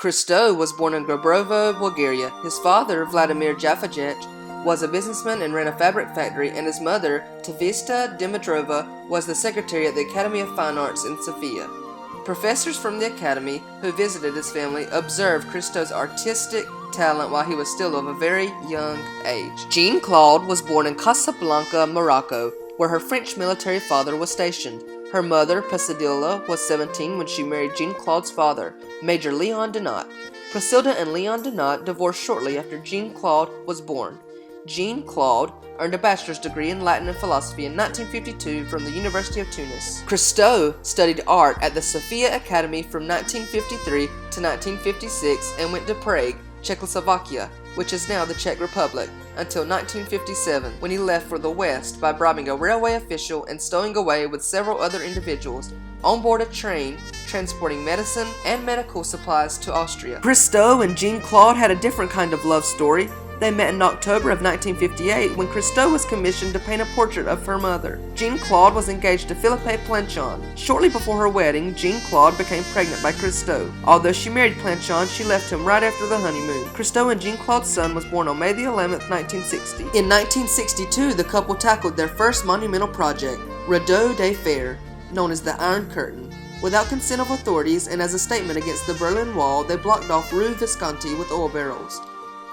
Christo was born in Grabrovo, Bulgaria. His father, Vladimir Jafajec, was a businessman and ran a fabric factory, and his mother, Tavista Dimitrova, was the secretary at the Academy of Fine Arts in Sofia. Professors from the academy who visited his family observed Christo's artistic talent while he was still of a very young age. Jeanne-Claude was born in Casablanca, Morocco, where her French military father was stationed. Her mother, Pasadilla, was 17 when she married Jeanne-Claude's father, Major Leon Donat. Priscilla and Leon Donat divorced shortly after Jeanne-Claude was born. Jeanne-Claude earned a bachelor's degree in Latin and philosophy in 1952 from the University of Tunis. Christo studied art at the Sofia Academy from 1953 to 1956 and went to Prague, Czechoslovakia, which is now the Czech Republic, until 1957, when he left for the West by bribing a railway official and stowing away with several other individuals on board a train transporting medicine and medical supplies to Austria. Christo and Jeanne-Claude had a different kind of love story. They met in October of 1958 when Christo was commissioned to paint a portrait of her mother. Jeanne-Claude was engaged to Philippe Planchon. Shortly before her wedding, Jeanne-Claude became pregnant by Christo. Although she married Planchon, she left him right after the honeymoon. Christo and Jeanne-Claude's son was born on May the 11th, 1960. In 1962, the couple tackled their first monumental project, Rideau de Fer, known as the Iron Curtain. Without consent of authorities and as a statement against the Berlin Wall, they blocked off Rue Visconti with oil barrels.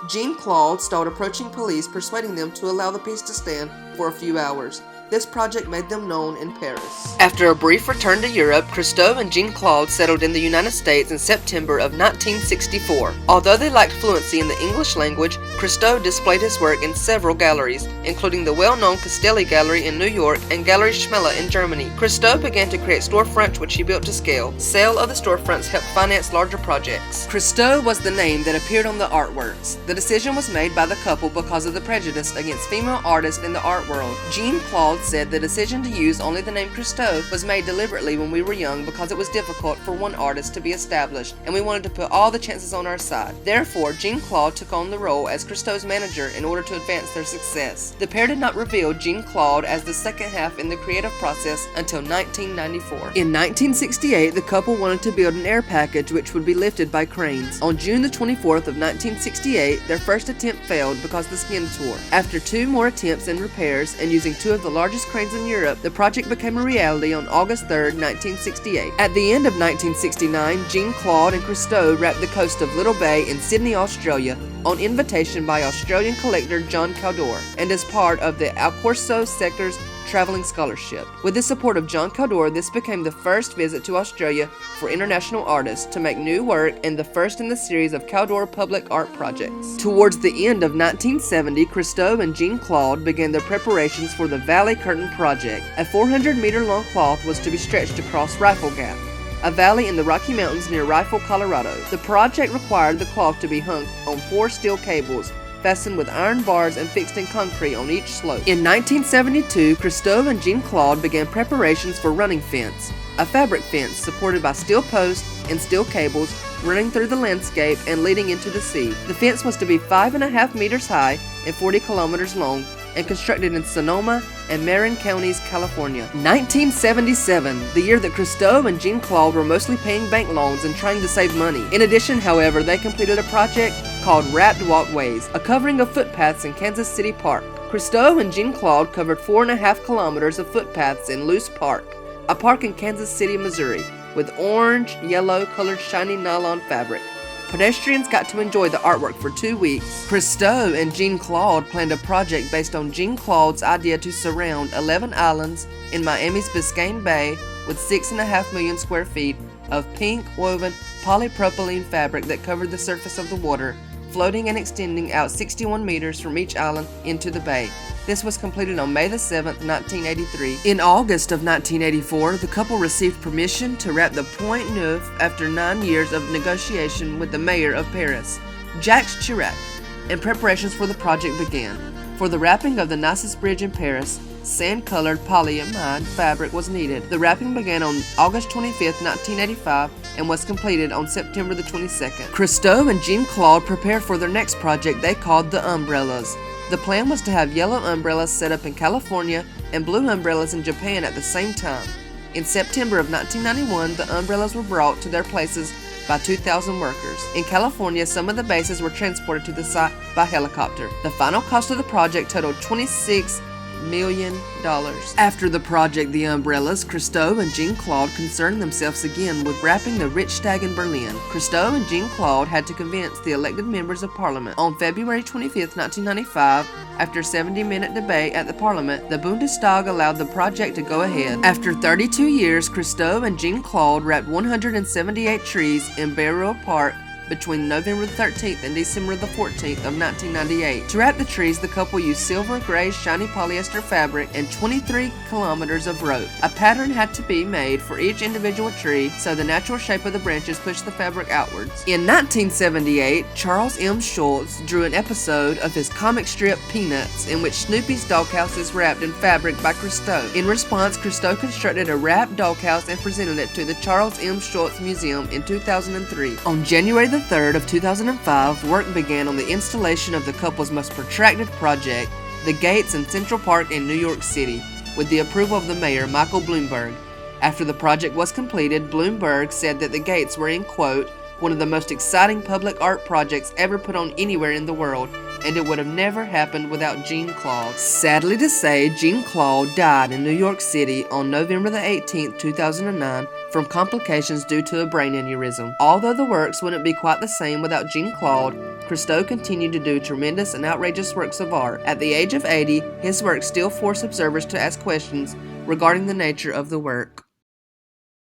Jeanne-Claude stalled approaching police, persuading them to allow the piece to stand for a few hours. This project made them known in Paris. After a brief return to Europe, Christo and Jeanne-Claude settled in the United States in September of 1964. Although they lacked fluency in the English language, Christo displayed his work in several galleries, including the well-known Castelli Gallery in New York and Gallery Schmelle in Germany. Christo began to create storefronts which he built to scale. Sale of the storefronts helped finance larger projects. Christo was the name that appeared on the artworks. The decision was made by the couple because of the prejudice against female artists in the art world. Jeanne-Claude said the decision to use only the name Christo was made deliberately when we were young because it was difficult for one artist to be established and we wanted to put all the chances on our side. Therefore, Jeanne-Claude took on the role as Christo's manager in order to advance their success. The pair did not reveal Jeanne-Claude as the second half in the creative process until 1994. In 1968, the couple wanted to build an air package which would be lifted by cranes. On June the 24th of 1968, their first attempt failed because the skin tore. After two more attempts and repairs and using two of the largest cranes in Europe, the project became a reality on August 3, 1968. At the end of 1969, Jeanne-Claude and Christo wrapped the coast of Little Bay in Sydney, Australia, on invitation by Australian collector John Caldor, and as part of the Alcorso Sector's traveling scholarship. With the support of John Caldor, this became the first visit to Australia for international artists to make new work and the first in the series of Caldor public art projects. Towards the end of 1970, Christo and Jeanne-Claude began their preparations for the Valley Curtain project. A 400-meter-long cloth was to be stretched across Rifle Gap, a valley in the Rocky Mountains near Rifle, Colorado. The project required the cloth to be hung on 4 steel cables, fastened with iron bars and fixed in concrete on each slope. In 1972, Christo and Jeanne-Claude began preparations for running fence, a fabric fence supported by steel posts and steel cables running through the landscape and leading into the sea. The fence was to be 5.5 meters high and 40 kilometers long and constructed in Sonoma and Marin counties, California. 1977, the year that Christo and Jeanne-Claude were mostly paying bank loans and trying to save money. In addition, however, they completed a project called Wrapped Walkways, a covering of footpaths in Kansas City Park. Christo and Jeanne-Claude covered 4.5 kilometers of footpaths in Luce Park, a park in Kansas City, Missouri, with orange, yellow colored shiny nylon fabric. Pedestrians got to enjoy the artwork for 2 weeks. Christo and Jeanne-Claude planned a project based on Jeanne-Claude's idea to surround 11 islands in Miami's Biscayne Bay with 6.5 million square feet of pink woven polypropylene fabric that covered the surface of the water, floating and extending out 61 meters from each island into the bay. This was completed on May the 7th, 1983. In August of 1984, the couple received permission to wrap the Point Neuf after 9 years of negotiation with the mayor of Paris, Jacques Chirac, and preparations for the project began. For the wrapping of the nicest bridge in Paris, sand-colored polyamide fabric was needed. The wrapping began on August 25, 1985, and was completed on September the 22nd. Christo and Jeanne-Claude prepared for their next project they called the Umbrellas. The plan was to have yellow umbrellas set up in California and blue umbrellas in Japan at the same time. In September of 1991, the umbrellas were brought to their places by 2,000 workers. In California, some of the bases were transported to the site by helicopter. The final cost of the project totaled $26 million. After the project, the Umbrellas, Christo and Jeanne-Claude concerned themselves again with wrapping the Riksdag in Berlin. Christo and Jeanne-Claude had to convince the elected members of parliament. On February 25, 1995, after a 70-minute debate at the parliament, the Bundestag allowed the project to go ahead. After 32 years, Christo and Jeanne-Claude wrapped 178 trees in Burial Park between November 13th and December the 14th of 1998. To wrap the trees, the couple used silver gray shiny polyester fabric and 23 kilometers of rope. A pattern had to be made for each individual tree, so the natural shape of the branches pushed the fabric outwards. In 1978, Charles M. Schulz drew an episode of his comic strip Peanuts, in which Snoopy's doghouse is wrapped in fabric by Christo. In response, Christo constructed a wrapped doghouse and presented it to the Charles M. Schulz Museum in 2003. On January the 3rd of 2005, work began on the installation of the couple's most protracted project, the gates in Central Park in New York City, with the approval of the mayor, Michael Bloomberg. After the project was completed, Bloomberg said that the gates were, in quote, one of the most exciting public art projects ever put on anywhere in the world, and it would have never happened without Jeanne-Claude. Sadly to say, Jeanne-Claude died in New York City on November the 18th, 2009, from complications due to a brain aneurysm. Although the works wouldn't be quite the same without Jeanne-Claude, Christo continued to do tremendous and outrageous works of art. At the age of 80, his work still forced observers to ask questions regarding the nature of the work.